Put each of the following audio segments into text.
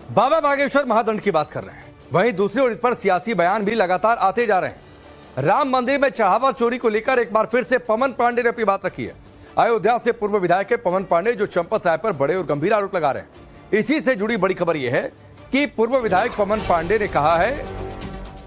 बाबा बागेश्वर महादंड की बात कर रहे हैं, वहीं दूसरी ओर इस पर सियासी बयान भी लगातार आते जा रहे हैं। राम मंदिर में चढ़ावा चोरी को लेकर एक बार फिर से पवन पांडे ने अपनी बात रखी है। अयोध्या से पूर्व विधायक के पवन पांडे जो चंपत राय पर बड़े और गंभीर आरोप लगा रहे हैं। इसी से जुड़ी बड़ी खबर यह है कि पूर्व विधायक पवन पांडे ने कहा है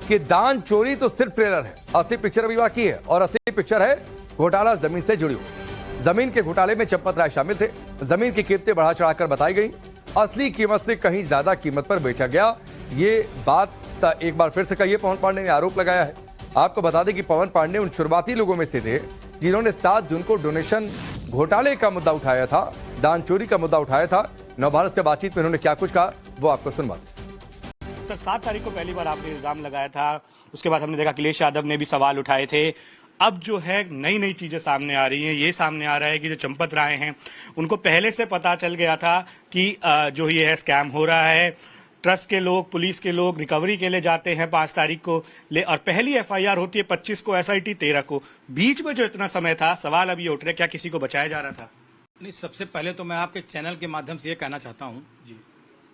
कि दान चोरी तो सिर्फ ट्रेलर है, असली पिक्चर अभी बाकी है और असली पिक्चर है घोटाला जमीन से जुड़ी हुई। जमीन के घोटाले में चंपत राय शामिल थे। जमीन की कीमतें बढ़ा चढ़ाकर बताई गई, असली कीमत से कहीं ज्यादा कीमत पर बेचा गया। ये बात एक बार फिर से कही पवन पांडे ने आरोप लगाया है। आपको बता दें कि पवन पांडे उन शुरुआती लोगों में से थे जिन्होंने 7 जून को डोनेशन घोटाले का मुद्दा उठाया था, दान चोरी का मुद्दा उठाया था। नवभारत से बातचीत में उन्होंने क्या कुछ कहा वो आपको सुनवा। सर 7 तारीख को पहली बार आपने इल्जाम लगाया था, उसके बाद हमने देखा अखिलेश यादव ने भी सवाल उठाए थे। अब जो है नई नई चीजें सामने आ रही हैं। ये सामने आ रहा है कि जो चंपत राय हैं उनको पहले से पता चल गया था कि जो ये है स्कैम हो रहा है। ट्रस्ट के लोग, पुलिस के लोग रिकवरी के लिए जाते हैं 5 तारीख को और पहली एफआईआर होती है 25 को, एसआईटी 13 को। बीच में जो इतना समय था, सवाल अब ये उठ रहे क्या किसी को बचाया जा रहा था? नहीं, सबसे पहले तो मैं आपके चैनल के माध्यम से ये कहना चाहता हूँ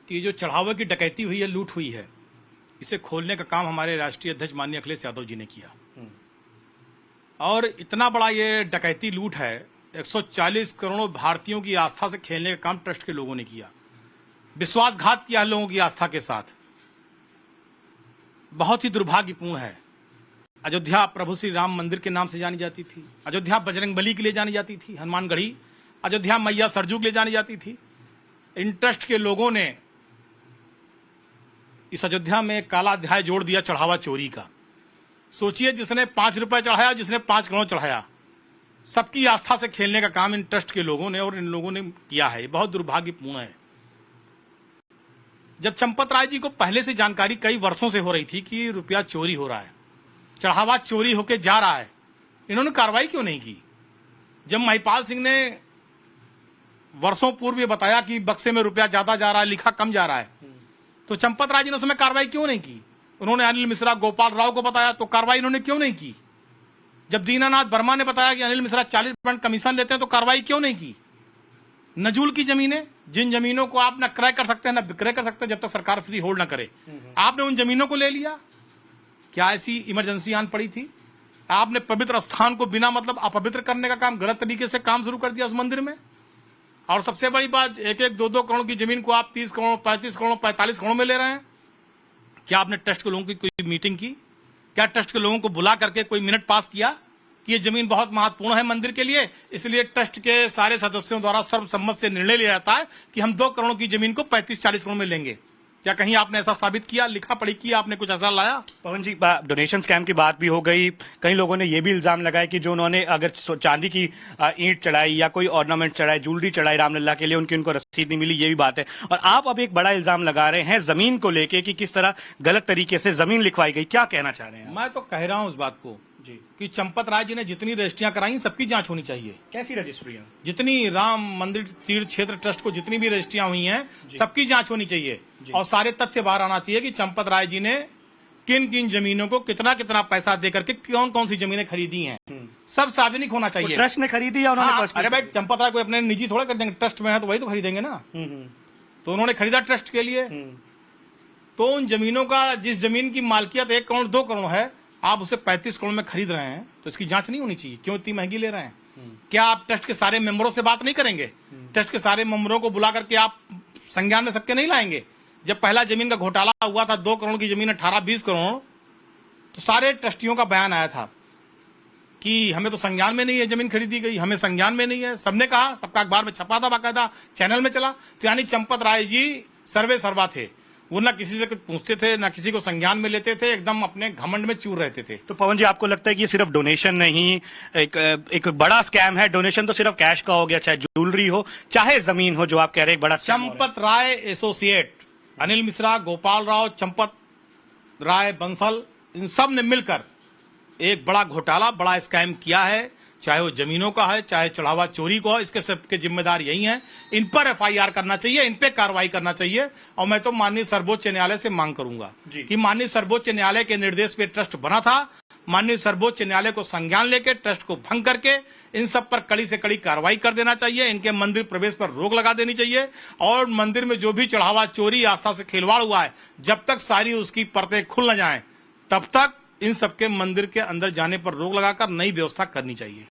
कि जो चढ़ावे की डकैती हुई है, लूट हुई है, इसे खोलने का काम हमारे राष्ट्रीय अध्यक्ष माननीय अखिलेश यादव जी ने किया। और इतना बड़ा ये डकैती लूट है, 140 करोड़ भारतीयों की आस्था से खेलने का काम ट्रस्ट के लोगों ने किया। विश्वासघात किया लोगों की आस्था के साथ। बहुत ही दुर्भाग्यपूर्ण है। अयोध्या प्रभु श्री राम मंदिर के नाम से जानी जाती थी, अयोध्या बजरंगबली के लिए जानी जाती थी, हनुमानगढ़ी, अयोध्या मैया सरजू के लिए जानी जाती थी। इन ट्रस्ट के लोगों ने इस अयोध्या में एक काला अध्याय जोड़ दिया चढ़ावा चोरी का। सोचिए, जिसने 5 रुपए चढ़ाया, जिसने 5 करोड़ चढ़ाया, सबकी आस्था से खेलने का काम इन ट्रस्ट के लोगों ने और इन लोगों ने किया है। ये बहुत दुर्भाग्यपूर्ण है। जब चंपत राय जी को पहले से जानकारी कई वर्षों से हो रही थी कि रुपया चोरी हो रहा है, चढ़ावा चोरी होके जा रहा है, इन्होंने कार्रवाई क्यों नहीं की? जब महिपाल सिंह ने वर्षों पूर्व ये बताया कि बक्से में रुपया ज्यादा जा रहा है, लिखा कम जा रहा है, तो चंपत राय जी ने उसमें कार्रवाई क्यों नहीं की? उन्होंने अनिल मिश्रा, गोपाल राव को बताया तो कार्रवाई इन्होंने क्यों नहीं की? जब दीनानाथ वर्मा ने बताया कि अनिल मिश्रा 40% कमीशन लेते हैं तो कार्रवाई क्यों नहीं की? नजूल की जमीनें, जिन जमीनों को आप न क्रय कर सकते हैं न विक्रय कर सकते हैं जब तक सरकार फ्री होल्ड न करे, आपने उन जमीनों को ले लिया। क्या ऐसी इमरजेंसी आन पड़ी थी? आपने पवित्र स्थान को बिना मतलब अपवित्र करने का काम, गलत तरीके से काम शुरू कर दिया उस मंदिर में। और सबसे बड़ी बात, 1-1, 2-2 करोड़ की जमीन को आप 30 करोड़, 35 करोड़, 45 करोड़ में ले रहे हैं। क्या आपने ट्रस्ट के लोगों की कोई मीटिंग की? क्या ट्रस्ट के लोगों को बुला करके कोई मिनट पास किया कि ये जमीन बहुत महत्वपूर्ण है मंदिर के लिए, इसलिए ट्रस्ट के सारे सदस्यों द्वारा सर्वसम्मत से निर्णय लिया जाता है कि हम 2 करोड़ की जमीन को 35-40 करोड़ में लेंगे? क्या कहीं आपने ऐसा साबित किया? लिखा पढ़ी किया आपने? कुछ ऐसा लाया? पवन जी, डोनेशन स्कैम की बात भी हो गई। कई लोगों ने यह भी इल्जाम लगाया कि जो उन्होंने अगर चांदी की ईंट चढ़ाई या कोई ऑर्नामेंट चढ़ाई, ज्वेलरी चढ़ाई रामलला के लिए, उनको रसीद नहीं मिली, ये भी बात है। और आप अब एक बड़ा इल्जाम लगा रहे हैं जमीन को लेके कि किस तरह गलत तरीके से जमीन लिखवाई गई। क्या कहना चाह रहे हैं? मैं तो कह रहा हूं उस बात को जी कि चंपत राय जी ने जितनी रजिस्ट्रियां कराई सबकी जांच होनी चाहिए। कैसी रजिस्ट्रियां? जितनी राम मंदिर तीर्थ क्षेत्र ट्रस्ट को जितनी भी रजिस्ट्रियां हुई हैं सबकी जांच होनी चाहिए और सारे तथ्य बाहर आना चाहिए कि चंपत राय जी ने किन किन जमीनों को कितना कितना पैसा देकर के कौन कौन सी जमीनें खरीदी हैं, सब सार्वजनिक होना चाहिए। ट्रस्ट ने खरीदी या उन्होंने? अरे भाई, चंपत राय को अपने निजी थोड़ा कर देंगे, ट्रस्ट में है तो वही तो खरीदेंगे ना। तो उन्होंने खरीदा ट्रस्ट के लिए, तो उन जमीनों का, जिस जमीन की मालकियत 1 करोड़ 2 करोड़ है, आप उसे 35 करोड़ में खरीद रहे हैं, तो इसकी जांच नहीं होनी चाहिए? क्यों इतनी महंगी ले रहे हैं? क्या आप ट्रस्ट के सारे मेंबरों से बात नहीं करेंगे? ट्रस्ट के सारे मेंबरों को बुला करके आप संज्ञान में सबके नहीं लाएंगे? जब पहला जमीन का घोटाला हुआ था, 2 करोड़ की जमीन 18-20 करोड़, तो सारे ट्रस्टियों का बयान आया था कि हमें तो संज्ञान में नहीं है जमीन खरीदी गई, हमें संज्ञान में नहीं है। सबने कहा, सबका अखबार में छपा था, बाकायदा चैनल में चला। तो यानी चंपत राय जी सर्वे सर्वा थे। वो ना किसी से कुछ पूछते थे, ना किसी को संज्ञान में लेते थे, एकदम अपने घमंड में चूर रहते थे। तो पवन जी, आपको लगता है कि सिर्फ डोनेशन नहीं, एक बड़ा स्कैम है? डोनेशन तो सिर्फ कैश का हो गया, चाहे ज्वेलरी हो चाहे जमीन हो, जो आप कह रहे हैं बड़ा। चंपत राय एसोसिएट, अनिल मिश्रा, गोपाल राव, चंपत राय बंसल, इन सब ने मिलकर एक बड़ा घोटाला, बड़ा स्कैम किया है। चाहे वो जमीनों का है, चाहे चढ़ावा चोरी को है, इसके सबके जिम्मेदार यही हैं। इन पर एफआईआर करना चाहिए, इन पे कार्रवाई करना चाहिए। और मैं तो माननीय सर्वोच्च न्यायालय से मांग करूंगा कि माननीय सर्वोच्च न्यायालय के निर्देश पे ट्रस्ट बना था, माननीय सर्वोच्च न्यायालय को संज्ञान लेकर ट्रस्ट को भंग करके इन सब पर कड़ी से कड़ी कार्रवाई कर देना चाहिए। इनके मंदिर प्रवेश पर रोक लगा देनी चाहिए और मंदिर में जो भी चढ़ावा चोरी आस्था से खिलवाड़ हुआ है, जब तक सारी उसकी परतें खुल न जाएं, तब तक इन सबके मंदिर के अंदर जाने पर रोक लगाकर नई व्यवस्था करनी चाहिए।